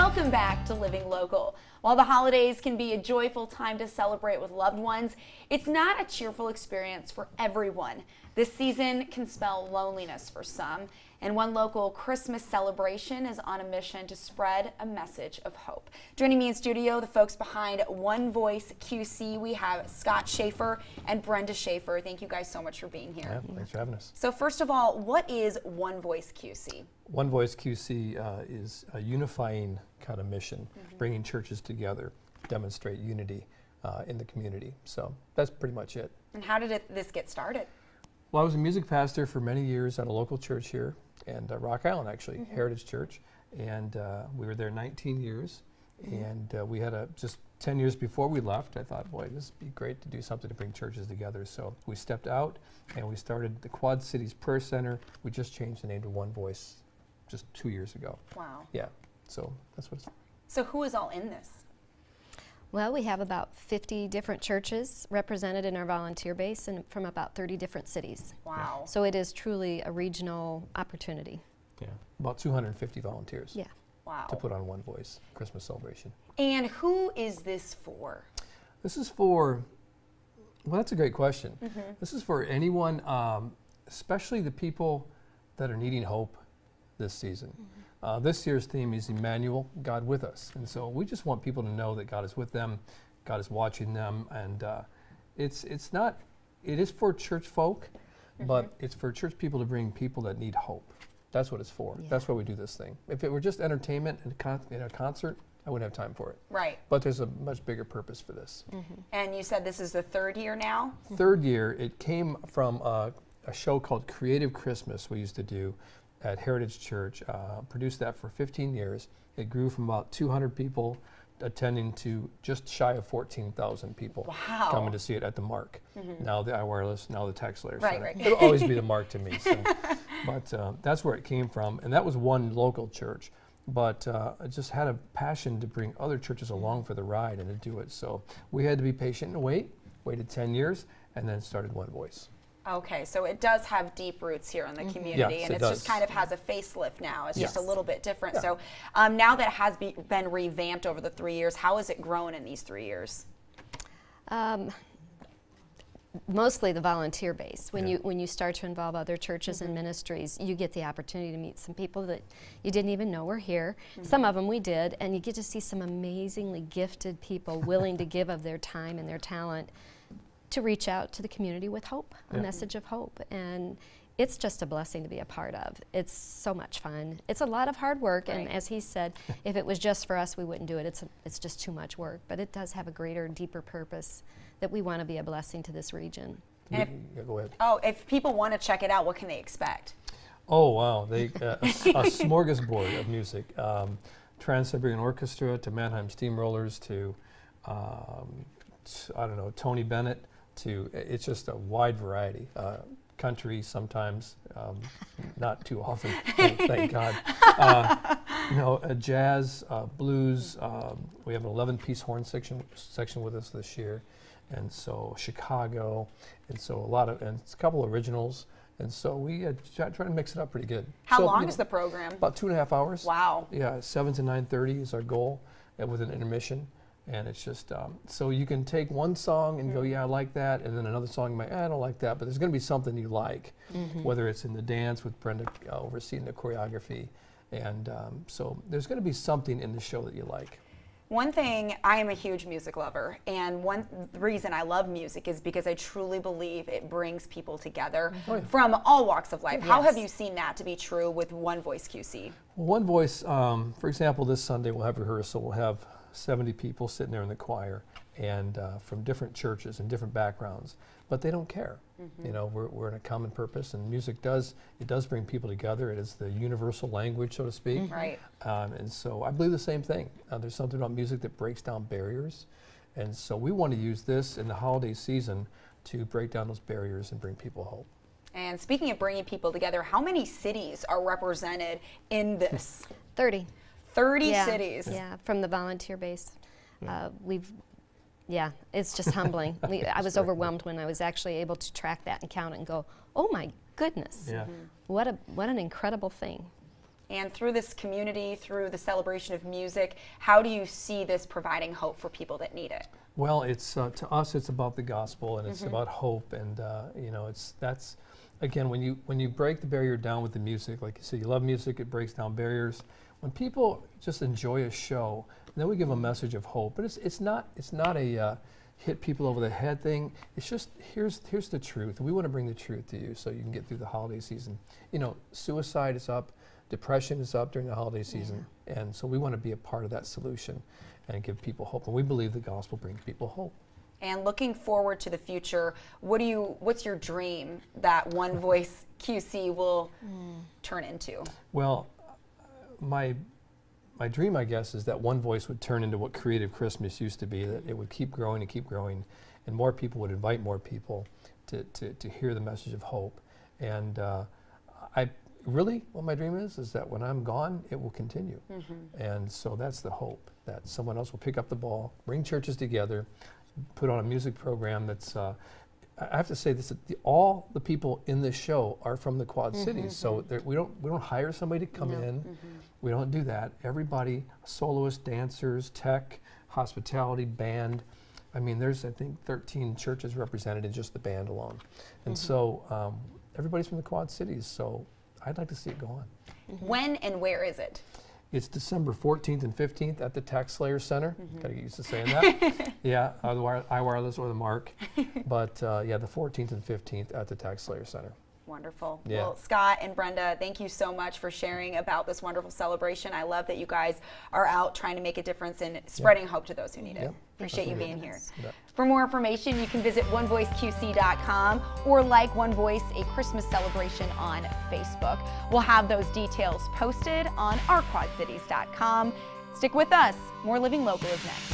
Welcome back to Living Local. While the holidays can be a joyful time to celebrate with loved ones, it's not a cheerful experience for everyone. This season can spell loneliness for some, and one local Christmas celebration is on a mission to spread a message of hope. Joining me in studio, the folks behind One Voice QC, we have Scott Schaefer and Brenda Schaefer. Thank you guys so much for being here. Yeah, thanks for having us. So first of all, what is One Voice QC? One Voice QC is a unifying kind of mission, bringing churches together, demonstrate unity in the community. So that's pretty much it. And how did this get started? Well, I was a music pastor for many years at a local church here, and Rock Island actually, Heritage Church, and we were there 19 years, and we had just 10 years before we left, I thought, boy, this would be great to do something to bring churches together. So we stepped out and we started the Quad Cities Prayer Center. We just changed the name to One Voice just 2 years ago. Wow. Yeah, so that's what it's. So who is all in this? Well, we have about 50 different churches represented in our volunteer base and from about 30 different cities. Wow. So it is truly a regional opportunity. Yeah, about 250 volunteers. Yeah. Wow. To put on One Voice Christmas celebration. And who is this for? This is for, well, that's a great question. This is for anyone, especially the people that are needing hope this season. This year's theme is Emmanuel, God with us. And so we just want people to know that God is with them, God is watching them, and it is for church folk, but it's for church people to bring people that need hope. That's what it's for. Yeah. That's why we do this thing. If it were just entertainment and a concert, I wouldn't have time for it. Right. But there's a much bigger purpose for this. And you said this is the third year now? Third year, it came from a show called Creative Christmas we used to do at Heritage Church. Produced that for 15 years. It grew from about 200 people attending to just shy of 14,000 people Wow. coming to see it at the Mark. Now the iWireless, now the TextLayer Right, Center. right. It'll always be the Mark to me. So. But that's where it came from, and that was one local church. But I just had a passion to bring other churches along for the ride and to do it. So we had to be patient and waited 10 years, and then started One Voice. Okay, so it does have deep roots here in the community, Yes, and it it does. just kind of has a facelift now. It's just a Yes. little bit different. Yeah. So now that it has been revamped over the 3 years, how has it grown in these 3 years? Mostly the volunteer base. When Yeah. you start to involve other churches and ministries, you get the opportunity to meet some people that you didn't even know were here. Some of them we did, and you get to see some amazingly gifted people willing to give of their time and their talent to reach out to the community with hope, a Yeah. message of hope. And it's just a blessing to be a part of. It's so much fun. It's a lot of hard work, and Right. as he said, if it was just for us, we wouldn't do it. It's just too much work, but it does have a greater, deeper purpose that we want to be a blessing to this region. And Yeah, go ahead. Oh, if people want to check it out, what can they expect? Oh, wow. A smorgasbord of music. Trans-Siberian Orchestra to Mannheim Steamrollers to, I don't know, Tony Bennett to, it's just a wide variety. Country sometimes, not too often, thank God. Jazz, blues. We have an 11-piece horn section with us this year. And so Chicago, and so and it's a couple originals. And so we try to mix it up pretty good. How So, long is the program? About 2.5 hours. Wow. Yeah, 7 to 9:30 is our goal, with an intermission. And it's just, so you can take one song and go, yeah, I like that, and then another song you might, I don't like that, but there's going to be something you like, whether it's in the dance with Brenda overseeing the choreography. And so there's going to be something in the show that you like. One thing, I am a huge music lover, and one reason I love music is because I truly believe it brings people together from all walks of life. How have you seen that to be true with One Voice QC? Well, One Voice, for example, this Sunday we'll have rehearsal. We'll have 70 people sitting there in the choir, and from different churches and different backgrounds, but they don't care. You know, we're in a common purpose, and music does bring people together. It is the universal language, so to speak. Right. And so I believe the same thing. There's something about music that breaks down barriers, and so we want to use this in the holiday season to break down those barriers and bring people hope. And speaking of bringing people together, how many cities are represented in this? 30. 30 Yeah, cities. Yeah, from the volunteer base. It's just humbling. I was overwhelmed when I was actually able to track that and count it and go, oh my goodness, Yeah. what an incredible thing. And through this community, through the celebration of music, how do you see this providing hope for people that need it? Well, it's to us, it's about the gospel, and it's about hope, and you know, that's again, when you break the barrier down with the music, like you said, you love music, it breaks down barriers. When people just enjoy a show, then we give a message of hope. But it's not a hit people over the head thing. It's just here's the truth. We want to bring the truth to you so you can get through the holiday season. You know, suicide is up, depression is up during the holiday season, and so we want to be a part of that solution and give people hope. And we believe the gospel brings people hope. And looking forward to the future, what's your dream that One Voice QC will turn into? Well, my dream, I guess, is that One Voice would turn into what Creative Christmas used to be, that it would keep growing and keep growing, and more people would invite more people to hear the message of hope. And what my dream is that when I'm gone, it will continue. And so that's the hope, that someone else will pick up the ball, bring churches together, put on a music program that's, I have to say this, all the people in this show are from the Quad Cities, so we don't hire somebody to come in. We don't do that. Everybody, soloists, dancers, tech, hospitality, band. I mean, there's, I think, 13 churches represented in just the band alone. And so everybody's from the Quad Cities, so I'd like to see it go on. When and where is it? It's December 14th and 15th at the Tax Slayer Center. Gotta get used to saying that. Yeah, the iWireless or the Mark. But yeah, the 14th and 15th at the Tax Slayer Center. Wonderful. Yeah. Well, Scott and Brenda, thank you so much for sharing about this wonderful celebration. I love that you guys are out trying to make a difference and spreading hope to those who need it. Appreciate you being here. For more information, you can visit onevoiceqc.com or like One Voice, a Christmas celebration on Facebook. We'll have those details posted on ourquadcities.com. Stick with us. More Living Local is next.